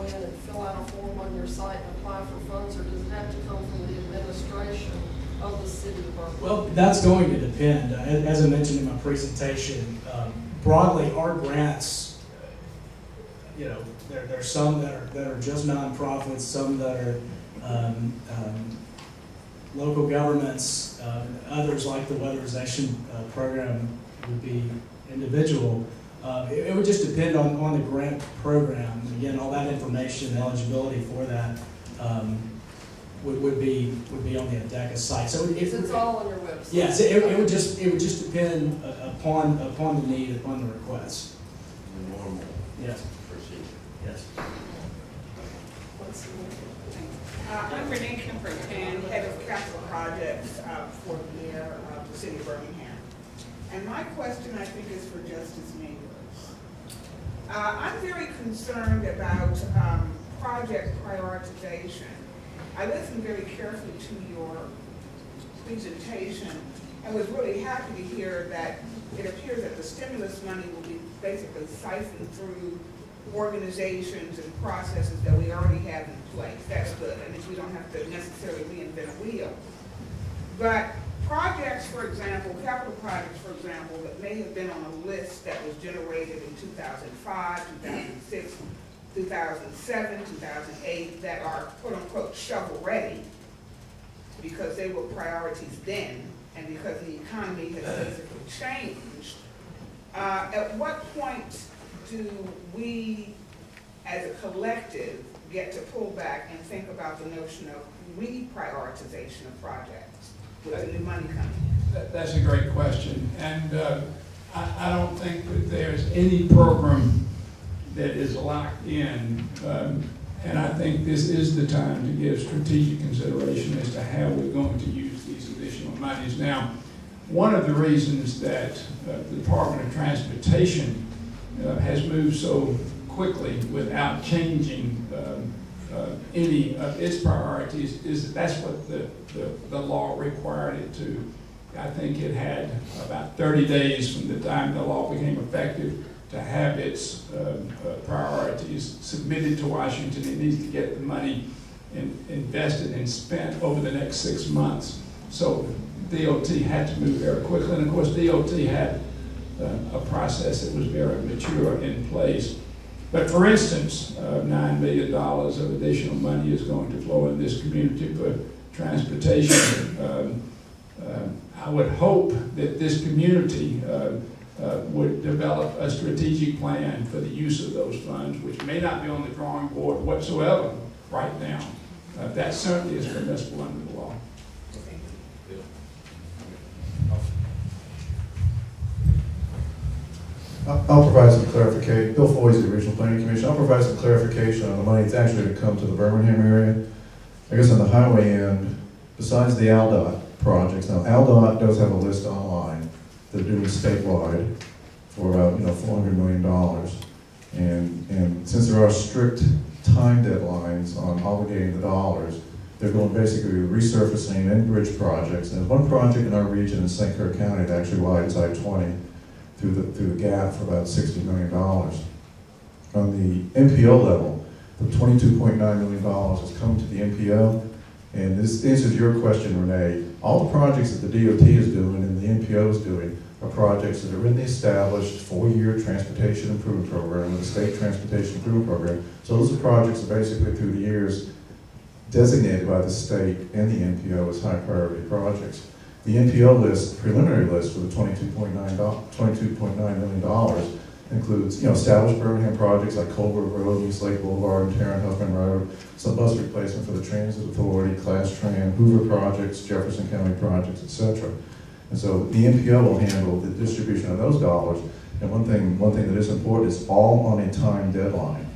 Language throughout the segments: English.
go in and fill out a form on your site and apply for funds, or does it have to come from the administration of the city of Berkeley? Well, that's going to depend. As I mentioned in my presentation, broadly, our grants, you know, there's some that are just nonprofits, some that are local governments, others like the weatherization program would be individual. It would just depend on the grant program. Again, all that information, eligibility for that would be on the ADECA site. So It's all on your website. Yes, it would just depend upon the need, upon the request. The normal Yes. procedure. Yes. I'm Renee Kemper-Tan, head of capital projects for the city of Birmingham. And my question, I think, is for Justice Neighbors. I'm very concerned about project prioritization. I listened very carefully to your presentation and was really happy to hear that it appears that the stimulus money will be basically siphoned through organizations and processes that we already have in place. That's good. I mean, we don't have to necessarily reinvent a wheel. But projects, for example, capital projects, for example, that may have been on a list that was generated in 2005, 2006, 2007, 2008, that are quote-unquote shovel-ready because they were priorities then and because the economy has basically changed. At what point do we, as a collective, get to pull back and think about the notion of reprioritization of projects with the new money coming in? That's a great question, and I don't think that there's any program that is locked in, and I think this is the time to give strategic consideration as to how we're going to use these additional monies. Now, one of the reasons that the Department of Transportation has moved so quickly without changing any of its priorities is that's what the law required it to. I think it had about 30 days from the time the law became effective to have its priorities submitted to Washington. It needs to get the money invested and spent over the next 6 months. So DOT had to move very quickly, and of course DOT had a process that was very mature in place. But for instance, $9 million of additional money is going to flow in this community for transportation. I would hope that this community would develop a strategic plan for the use of those funds, which may not be on the drawing board whatsoever right now. That certainly is permissible under the law. I'll provide some clarification. Bill Foy's the Regional Planning Commission. I'll provide some clarification on the money that's actually going to come to the Birmingham area. I guess on the highway end, besides the ALDOT projects, now ALDOT does have a list online. They're doing statewide for about $400 million. And since there are strict time deadlines on obligating the dollars, they're going basically resurfacing and bridge projects. And there's one project in our region in St. Clair County that actually widens I-20 through the gap for about $60 million. On the MPO level, the $22.9 million has come to the MPO, and this answers your question, Renee. All the projects that the DOT is doing and the MPO is doing are projects that are in the established 4-year transportation improvement program, the state transportation improvement program. So those are projects that basically through the years designated by the state and the MPO as high priority projects. The NPO list, preliminary list for the $22.9 million includes, established Birmingham projects like Colbert Road, East Lake Boulevard, and Tarrant Huffman Road, some bus replacement for the Transit Authority, Class Tran, Hoover projects, Jefferson County projects, etc. And so the NPO will handle the distribution of those dollars. And one thing that is important is all on a time deadline.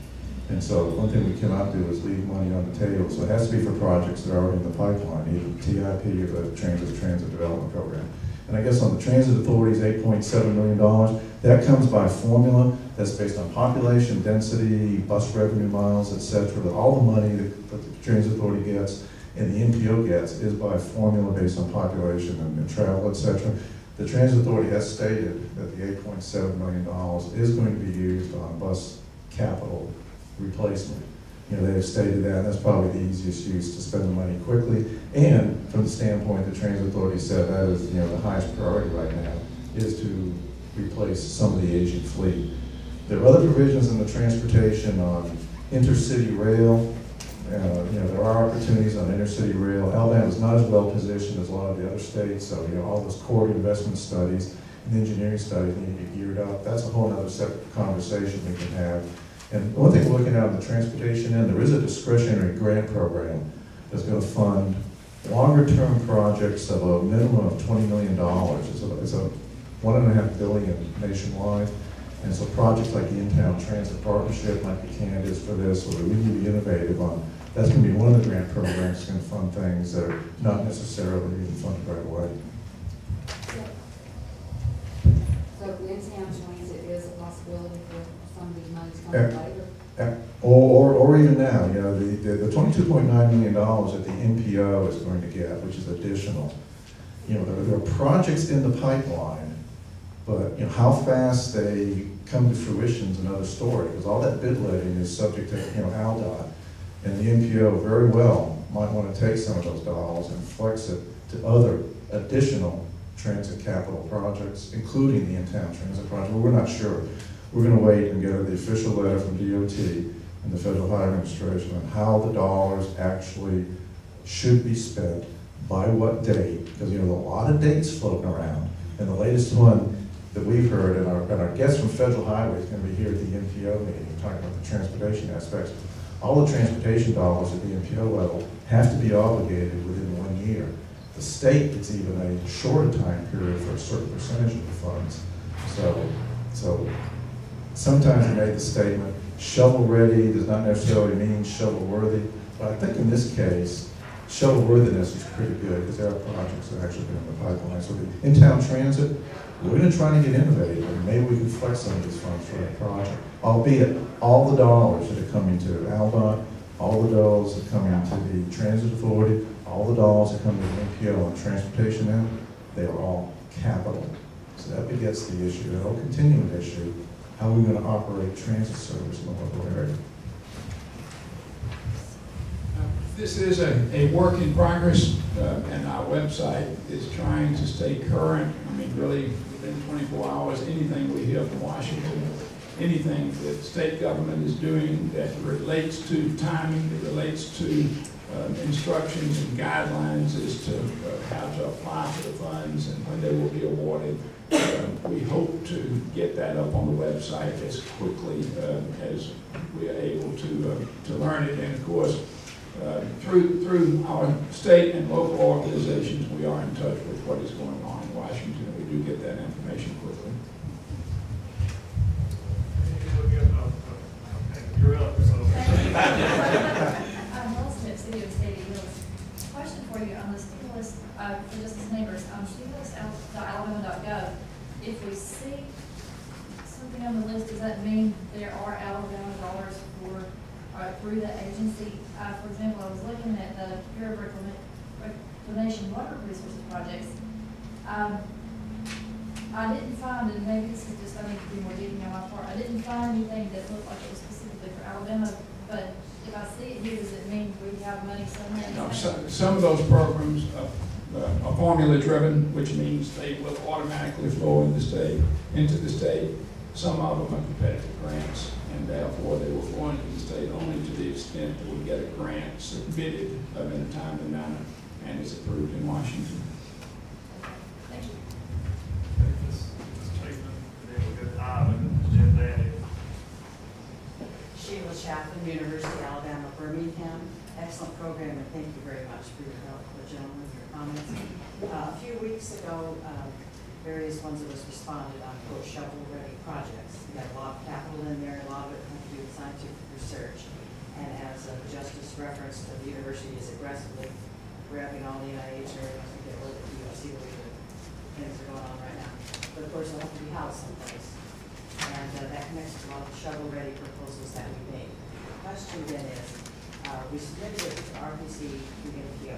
And so one thing we cannot do is leave money on the table. So it has to be for projects that are already in the pipeline, either TIP or the Transit Development Program. And I guess on the Transit Authority's $8.7 million, that comes by formula that's based on population, density, bus revenue miles, etc. All the money that the Transit Authority gets and the NPO gets is by formula based on population and travel, etc. The Transit Authority has stated that the $8.7 million is going to be used on bus capital replacement. You know, they've stated that, and that's probably the easiest use to spend the money quickly. And from the standpoint the Transit Authority said, that is, you know, the highest priority right now is to replace some of the aging fleet. There are other provisions in the transportation on intercity rail. You know, there are opportunities on intercity rail. Alabama is not as well positioned as a lot of the other states, so, you know, all those core investment studies and engineering studies need to be geared up. That's a whole other separate conversation we can have. And one thing we're looking at on the transportation end, there is a discretionary grant program that's going to fund longer-term projects of a minimum of $20 million. It's a $1.5 billion nationwide. And so projects like the In-Town Transit Partnership might be candidates for this, or we need to be innovative on. That's going to be one of the grant programs that's going to fund things that are not necessarily even funded right away. So the in-town transit is a possibility for some of these monies coming later? Or even now, you know, the $22.9 million that the NPO is going to get, which is additional. You know, there are projects in the pipeline, but, you know, how fast they come to fruition is another story, because all that bid letting is subject to, you know, ALDOT, and the NPO very well might want to take some of those dollars and flex it to other additional transit capital projects, including the in-town transit project. But we're not sure. We're going to wait and get the official letter from DOT and the Federal Highway Administration on how the dollars actually should be spent, by what date, because, you know, a lot of dates floating around, and the latest one that we've heard, and our guest from Federal Highway is going to be here at the NPO meeting talking about the transportation aspects. All the transportation dollars at the NPO level have to be obligated within 1 year. The state gets even a shorter time period for a certain percentage of the funds. So sometimes they made the statement, shovel-ready does not necessarily mean shovel-worthy, but I think in this case, shovel-worthiness is pretty good, because there are projects that have actually been in the pipeline. So the in-town transit, we're going to try to get innovative, and maybe we can flex some of these funds for that project. Albeit, all the dollars that are coming to ALDOT, all the dollars that come into the Transit Authority, all the dollars that come to the NPO on transportation end, they are all capital. So that begets the issue, and it'll continue an issue. How are we going to operate transit service in the local area? This is a work in progress, and our website is trying to stay current. I mean, really, within 24 hours, anything we hear from Washington, anything that state government is doing that relates to timing, that relates to instructions and guidelines as to how to apply for the funds and when they will be awarded. We hope to get that up on the website as quickly as we are able to learn it. And of course, through our state and local organizations, we are in touch with what is going on in Washington. We do get that information quickly. You're up. Question for you on the stimulus for Justice Neighbors. Stimulus.alabama.gov. If we see something on the list, does that mean there are Alabama dollars for through that agency? For example, I was looking at the Bureau of Reclamation Water Resources Projects. I didn't find, and maybe this is just, I need to do more digging on my part, I didn't find anything that looked like it was specifically for Alabama, but if I see it here, does it mean we have money somewhere? No, some of those programs are formula driven, which means they will automatically flow into the state. Some of them are competitive grants, and therefore they will flow into the state only to the extent that we get a grant submitted in a timely manner and is approved in Washington. Thank you. Sheila Chaffin, University of Alabama, Birmingham. Excellent program, and thank you very much for your help, gentlemen, your comments. A few weeks ago, various ones of us responded on quote shovel-ready projects. We had a lot of capital in there, a lot of it had to do with scientific research. And as the Justice referenced, the university is aggressively grabbing all the NIH areas to get rid of the USC the way the things are going on right now. But of course, they'll have to be housed someplace. And that connects to a lot of shovel-ready proposals that we made. The question then is, we submitted it to RPC beginning of the year.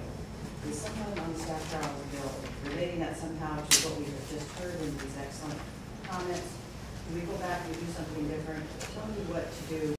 Is someone on the staff trial bill relating that somehow to what we have just heard in these excellent comments? Do we go back and do something different? Tell me what to do